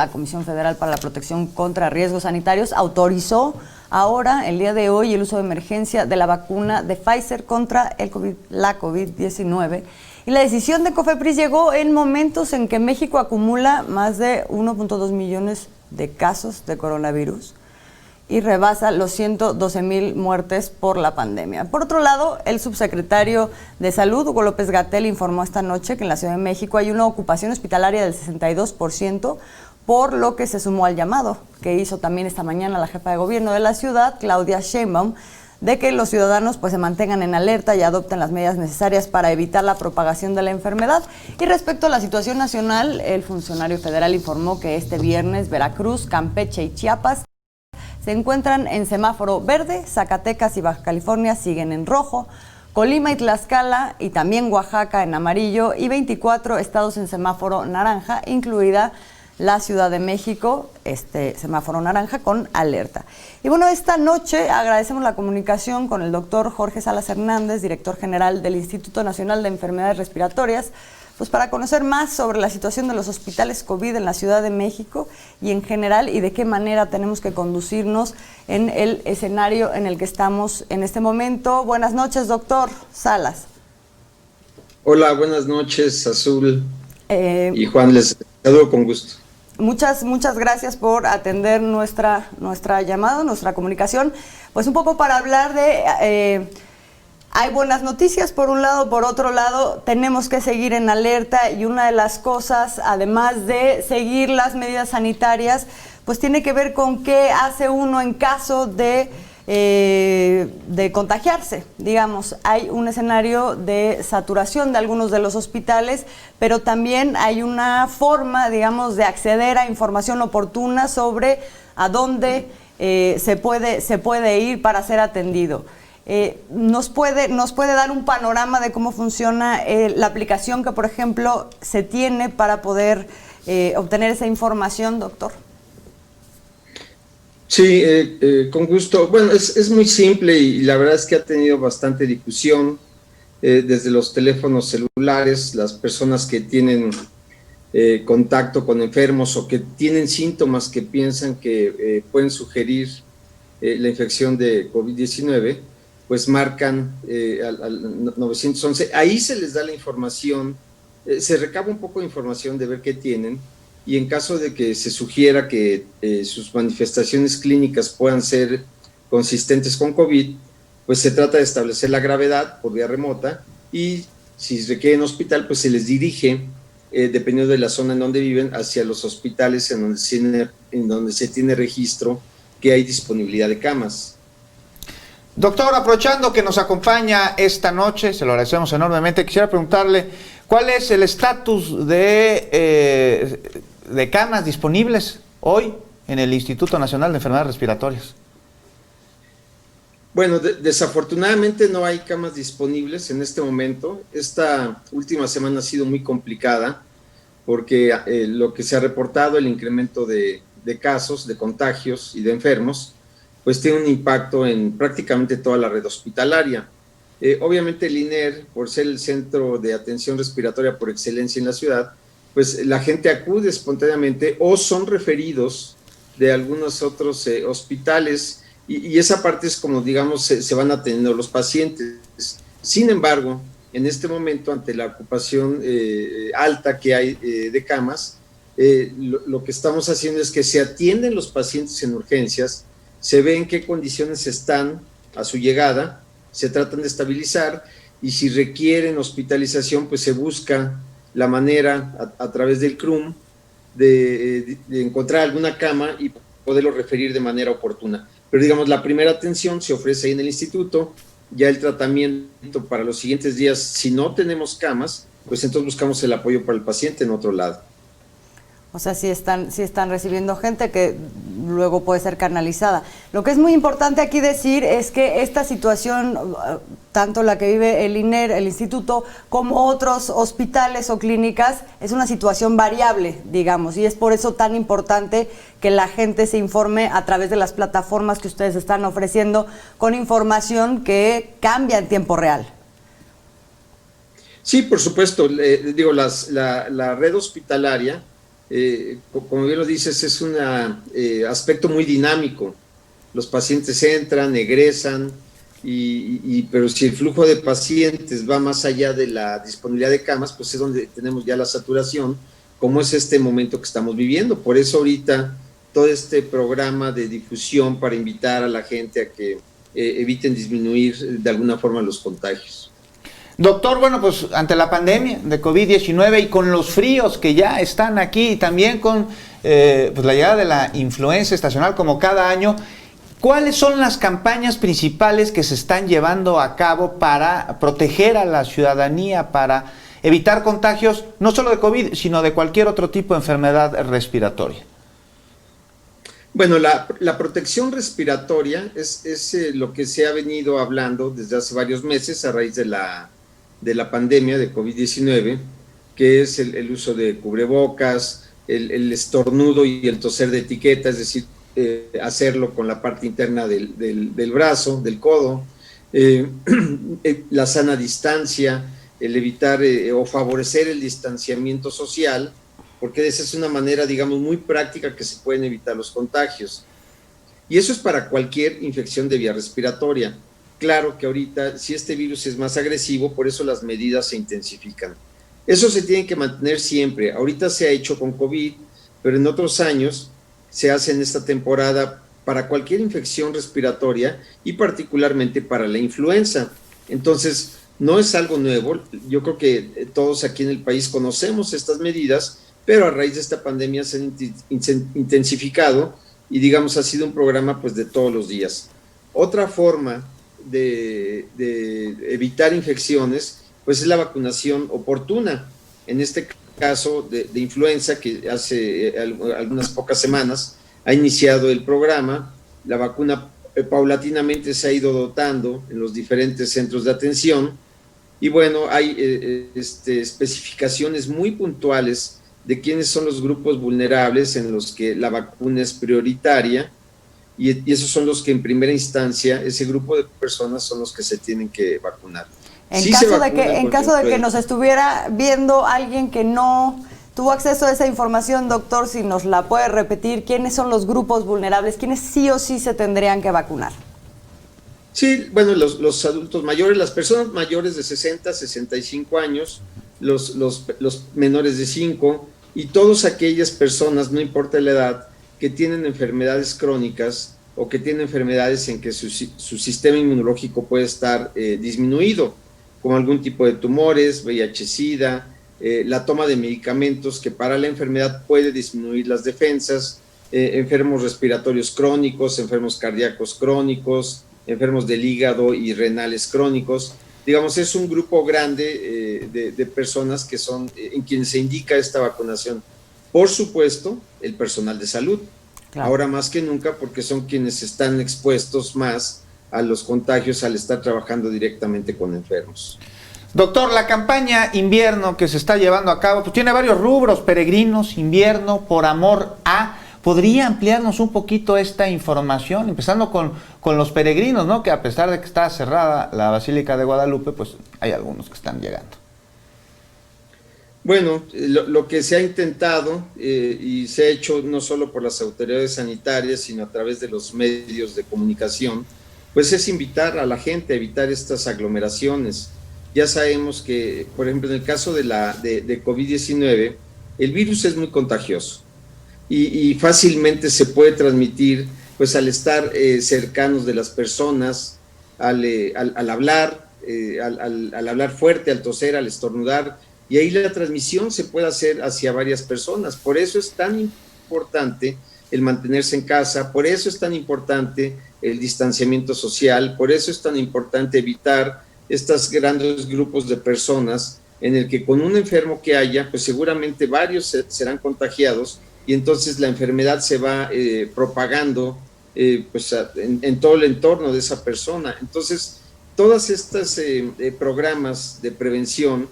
la Comisión Federal para la Protección contra Riesgos Sanitarios autorizó ahora, el día de hoy, el uso de emergencia de la vacuna de Pfizer contra la COVID-19. Y la decisión de COFEPRIS llegó en momentos en que México acumula más de 1.2 millones de casos de coronavirus y rebasa los 112,000 muertes por la pandemia. Por otro lado, el subsecretario de Salud, Hugo López-Gatell, informó esta noche que en la Ciudad de México hay una ocupación hospitalaria del 62%, por lo que se sumó al llamado que hizo también esta mañana la jefa de gobierno de la ciudad, Claudia Sheinbaum, de que los ciudadanos pues se mantengan en alerta y adopten las medidas necesarias para evitar la propagación de la enfermedad. Y respecto a la situación nacional, el funcionario federal informó que este viernes Veracruz, Campeche y Chiapas se encuentran en semáforo verde, Zacatecas y Baja California siguen en rojo, Colima y Tlaxcala y también Oaxaca en amarillo y 24 estados en semáforo naranja, incluida la Ciudad de México, semáforo naranja con alerta. Y bueno, esta noche agradecemos la comunicación con el doctor Jorge Salas Hernández, director general del Instituto Nacional de Enfermedades Respiratorias, pues para conocer más sobre la situación de los hospitales COVID en la Ciudad de México y en general y de qué manera tenemos que conducirnos en el escenario en el que estamos en este momento. Buenas noches, doctor Salas. Hola, buenas noches, Azul y Juan, les saludo con gusto. Muchas gracias por atender nuestra llamada, nuestra comunicación. Pues un poco para hablar de... hay buenas noticias por un lado, por otro lado tenemos que seguir en alerta y una de las cosas, además de seguir las medidas sanitarias, pues tiene que ver con qué hace uno en caso de contagiarse. Digamos, hay un escenario de saturación de algunos de los hospitales, pero también hay una forma, digamos, de acceder a información oportuna sobre a dónde se puede ir para ser atendido. ¿Nos puede dar un panorama de cómo funciona la aplicación que, por ejemplo, se tiene para poder obtener esa información, doctor? Sí, con gusto. Bueno, es muy simple y la verdad es que ha tenido bastante difusión desde los teléfonos celulares, las personas que tienen contacto con enfermos o que tienen síntomas que piensan que pueden sugerir la infección de COVID-19, pues marcan al 911. Ahí se les da la información, se recaba un poco de información de ver qué tienen, y en caso de que se sugiera que sus manifestaciones clínicas puedan ser consistentes con COVID, pues se trata de establecer la gravedad por vía remota, y si requieren hospital, pues se les dirige, dependiendo de la zona en donde viven, hacia los hospitales en donde se tiene registro que hay disponibilidad de camas. Doctor, aprovechando que nos acompaña esta noche, se lo agradecemos enormemente, quisiera preguntarle cuál es el estatus de camas disponibles hoy en el Instituto Nacional de Enfermedades Respiratorias. Bueno, desafortunadamente no hay camas disponibles en este momento. Esta última semana ha sido muy complicada porque lo que se ha reportado, el incremento de casos, de contagios y de enfermos, pues tiene un impacto en prácticamente toda la red hospitalaria. Obviamente el INER, por ser el centro de atención respiratoria por excelencia en la ciudad, pues la gente acude espontáneamente o son referidos de algunos otros hospitales, y esa parte es como, digamos, se van atendiendo los pacientes. Sin embargo, en este momento, ante la ocupación alta que hay de camas, lo que estamos haciendo es que se atienden los pacientes en urgencias, se ve en qué condiciones están a su llegada, se tratan de estabilizar, y si requieren hospitalización, pues se busca la manera a través del CRUM de encontrar alguna cama y poderlo referir de manera oportuna. Pero digamos, la primera atención se ofrece ahí en el instituto, ya el tratamiento para los siguientes días, si no tenemos camas, pues entonces buscamos el apoyo para el paciente en otro lado. O sea, sí están recibiendo gente que luego puede ser canalizada. Lo que es muy importante aquí decir es que esta situación, tanto la que vive el INER, el instituto, como otros hospitales o clínicas, es una situación variable, digamos, y es por eso tan importante que la gente se informe a través de las plataformas que ustedes están ofreciendo, con información que cambia en tiempo real. Sí, por supuesto. La red hospitalaria como bien lo dices, es un aspecto muy dinámico. Los pacientes entran, egresan, pero si el flujo de pacientes va más allá de la disponibilidad de camas, pues es donde tenemos ya la saturación, como es este momento que estamos viviendo. Por eso ahorita todo este programa de difusión para invitar a la gente a que eviten disminuir de alguna forma los contagios. Doctor, bueno, pues ante la pandemia de COVID-19 y con los fríos que ya están aquí y también con pues la llegada de la influenza estacional como cada año, ¿cuáles son las campañas principales que se están llevando a cabo para proteger a la ciudadanía, para evitar contagios no solo de COVID, sino de cualquier otro tipo de enfermedad respiratoria? Bueno, la protección respiratoria es lo que se ha venido hablando desde hace varios meses a raíz de la pandemia de COVID-19, que es el uso de cubrebocas, el estornudo y el toser de etiqueta, es decir, hacerlo con la parte interna del brazo, del codo, la sana distancia, el evitar o favorecer el distanciamiento social, porque esa es una manera, digamos, muy práctica que se pueden evitar los contagios. Y eso es para cualquier infección de vía respiratoria. Claro que ahorita, si este virus es más agresivo, por eso las medidas se intensifican. Eso se tiene que mantener siempre. Ahorita se ha hecho con COVID, pero en otros años se hace en esta temporada para cualquier infección respiratoria y particularmente para la influenza. Entonces, no es algo nuevo. Yo creo que todos aquí en el país conocemos estas medidas, pero a raíz de esta pandemia se han intensificado y, digamos, ha sido un programa pues de todos los días. Otra forma de evitar infecciones pues es la vacunación oportuna. En este caso de influenza, que hace algunas pocas semanas ha iniciado el programa, la vacuna paulatinamente se ha ido dotando en los diferentes centros de atención y bueno, hay especificaciones muy puntuales de quiénes son los grupos vulnerables en los que la vacuna es prioritaria y esos son los que en primera instancia, ese grupo de personas son los que se tienen que vacunar. En caso de que nos estuviera viendo alguien que no tuvo acceso a esa información, doctor, si nos la puede repetir, ¿quiénes son los grupos vulnerables? ¿Quiénes sí o sí se tendrían que vacunar? Sí, bueno, los adultos mayores, las personas mayores de 60, 65 años, los menores de 5 y todas aquellas personas, no importa la edad, que tienen enfermedades crónicas o que tienen enfermedades en que su sistema inmunológico puede estar disminuido, como algún tipo de tumores, VIH-Sida, la toma de medicamentos que para la enfermedad puede disminuir las defensas, enfermos respiratorios crónicos, enfermos cardíacos crónicos, enfermos del hígado y renales crónicos. Digamos, es un grupo grande de personas que son en quienes se indica esta vacunación. Por supuesto, el personal de salud, claro. Ahora más que nunca, porque son quienes están expuestos más a los contagios al estar trabajando directamente con enfermos. Doctor, la campaña invierno que se está llevando a cabo, pues tiene varios rubros: peregrinos, invierno, por amor a. ¿Podría ampliarnos un poquito esta información? Empezando con los peregrinos, ¿no? Que a pesar de que está cerrada la Basílica de Guadalupe, pues hay algunos que están llegando. Bueno, lo que se ha intentado y se ha hecho no solo por las autoridades sanitarias, sino a través de los medios de comunicación, pues es invitar a la gente a evitar estas aglomeraciones. Ya sabemos que, por ejemplo, en el caso de COVID-19, el virus es muy contagioso y fácilmente se puede transmitir pues al estar cercanos de las personas, al hablar, al hablar fuerte, al toser, al estornudar, y ahí la transmisión se puede hacer hacia varias personas. Por eso es tan importante el mantenerse en casa, por eso es tan importante el distanciamiento social, por eso es tan importante evitar estos grandes grupos de personas en el que con un enfermo que haya, pues seguramente varios serán contagiados y entonces la enfermedad se va propagando pues en todo el entorno de esa persona. Entonces, todos estos programas de prevención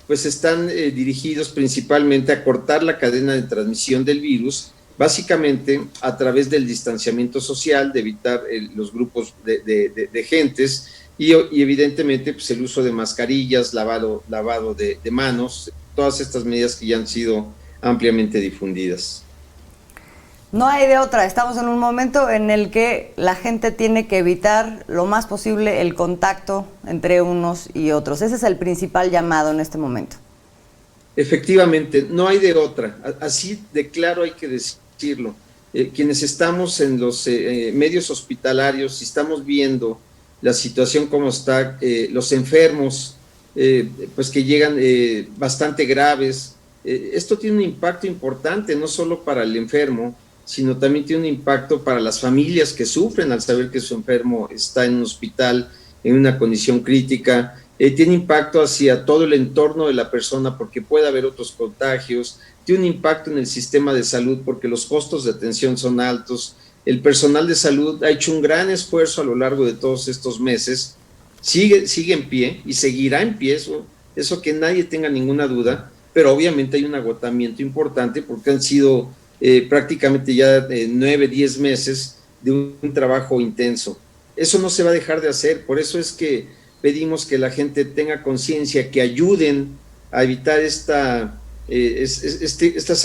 pues están dirigidos principalmente a cortar la cadena de transmisión del virus, básicamente a través del distanciamiento social, de evitar los grupos de gentes y evidentemente pues el uso de mascarillas, lavado de manos, todas estas medidas que ya han sido ampliamente difundidas. No hay de otra, estamos en un momento en el que la gente tiene que evitar lo más posible el contacto entre unos y otros. Ese es el principal llamado en este momento. Efectivamente, no hay de otra, así de claro hay que decirlo. Quienes estamos en los medios hospitalarios y estamos viendo la situación como está, los enfermos, pues que llegan bastante graves, esto tiene un impacto importante, no solo para el enfermo, sino también tiene un impacto para las familias que sufren al saber que su enfermo está en un hospital en una condición crítica. Tiene impacto hacia todo el entorno de la persona porque puede haber otros contagios, tiene un impacto en el sistema de salud porque los costos de atención son altos. El personal de salud ha hecho un gran esfuerzo a lo largo de todos estos meses, sigue en pie y seguirá en pie, eso que nadie tenga ninguna duda, pero obviamente hay un agotamiento importante porque han sido prácticamente ya 9, 10 meses de un trabajo intenso. Eso no se va a dejar de hacer, por eso es que pedimos que la gente tenga conciencia, que ayuden a evitar estas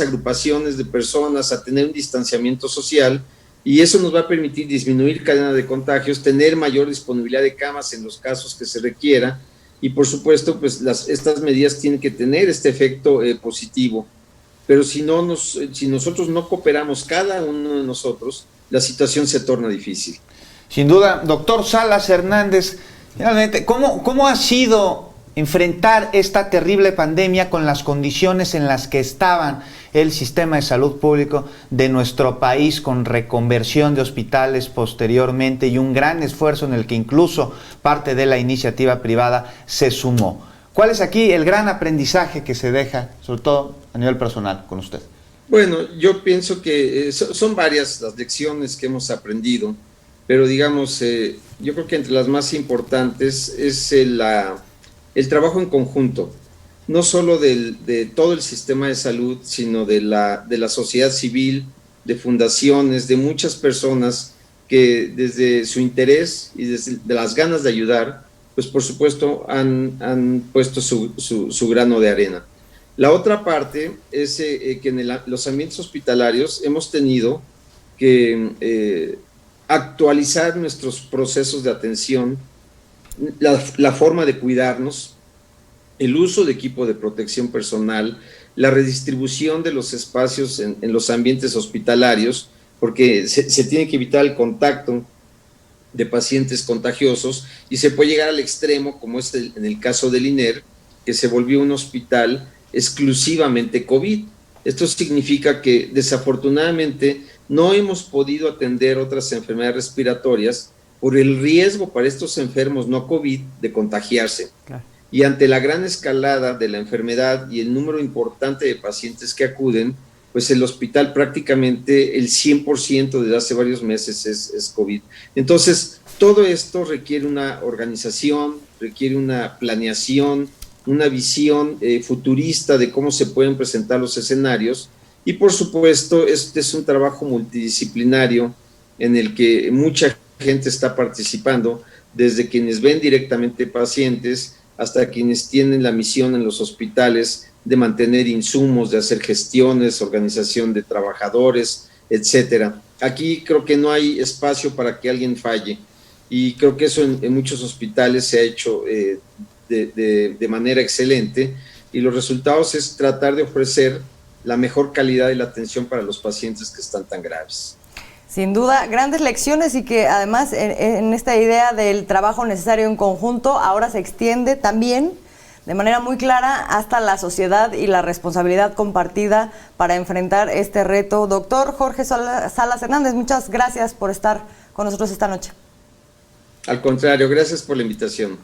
agrupaciones de personas, a tener un distanciamiento social, y eso nos va a permitir disminuir cadena de contagios, tener mayor disponibilidad de camas en los casos que se requiera, y por supuesto, pues estas medidas tienen que tener este efecto positivo. Pero si nosotros no cooperamos, cada uno de nosotros, la situación se torna difícil. Sin duda, doctor Salas Hernández, finalmente, ¿cómo ha sido enfrentar esta terrible pandemia con las condiciones en las que estaban el sistema de salud público de nuestro país, con reconversión de hospitales posteriormente y un gran esfuerzo en el que incluso parte de la iniciativa privada se sumó? ¿Cuál es aquí el gran aprendizaje que se deja, sobre todo a nivel personal, con usted? Bueno, yo pienso que son varias las lecciones que hemos aprendido, pero digamos, yo creo que entre las más importantes es el trabajo en conjunto, no solo de todo el sistema de salud, sino de la sociedad civil, de fundaciones, de muchas personas que desde su interés y desde las ganas de ayudar, pues por supuesto han puesto su grano de arena. La otra parte es que en los ambientes hospitalarios hemos tenido que actualizar nuestros procesos de atención, la forma de cuidarnos, el uso de equipo de protección personal, la redistribución de los espacios en los ambientes hospitalarios, porque se tiene que evitar el contacto de pacientes contagiosos y se puede llegar al extremo, como es en el caso del INER, que se volvió un hospital exclusivamente COVID. Esto significa que desafortunadamente no hemos podido atender otras enfermedades respiratorias por el riesgo para estos enfermos no COVID de contagiarse. Claro. Y ante la gran escalada de la enfermedad y el número importante de pacientes que acuden, pues el hospital prácticamente el 100% desde hace varios meses es COVID. Entonces, todo esto requiere una organización, requiere una planeación, una visión futurista de cómo se pueden presentar los escenarios, y por supuesto, este es un trabajo multidisciplinario en el que mucha gente está participando, desde quienes ven directamente pacientes hasta quienes tienen la misión en los hospitales de mantener insumos, de hacer gestiones, organización de trabajadores, etcétera. Aquí creo que no hay espacio para que alguien falle, y creo que eso en muchos hospitales se ha hecho de manera excelente, y los resultados es tratar de ofrecer la mejor calidad de la atención para los pacientes que están tan graves. Sin duda, grandes lecciones, y que además en esta idea del trabajo necesario en conjunto ahora se extiende también de manera muy clara hasta la sociedad y la responsabilidad compartida para enfrentar este reto. Doctor Jorge Salas Hernández, muchas gracias por estar con nosotros esta noche. Al contrario, gracias por la invitación.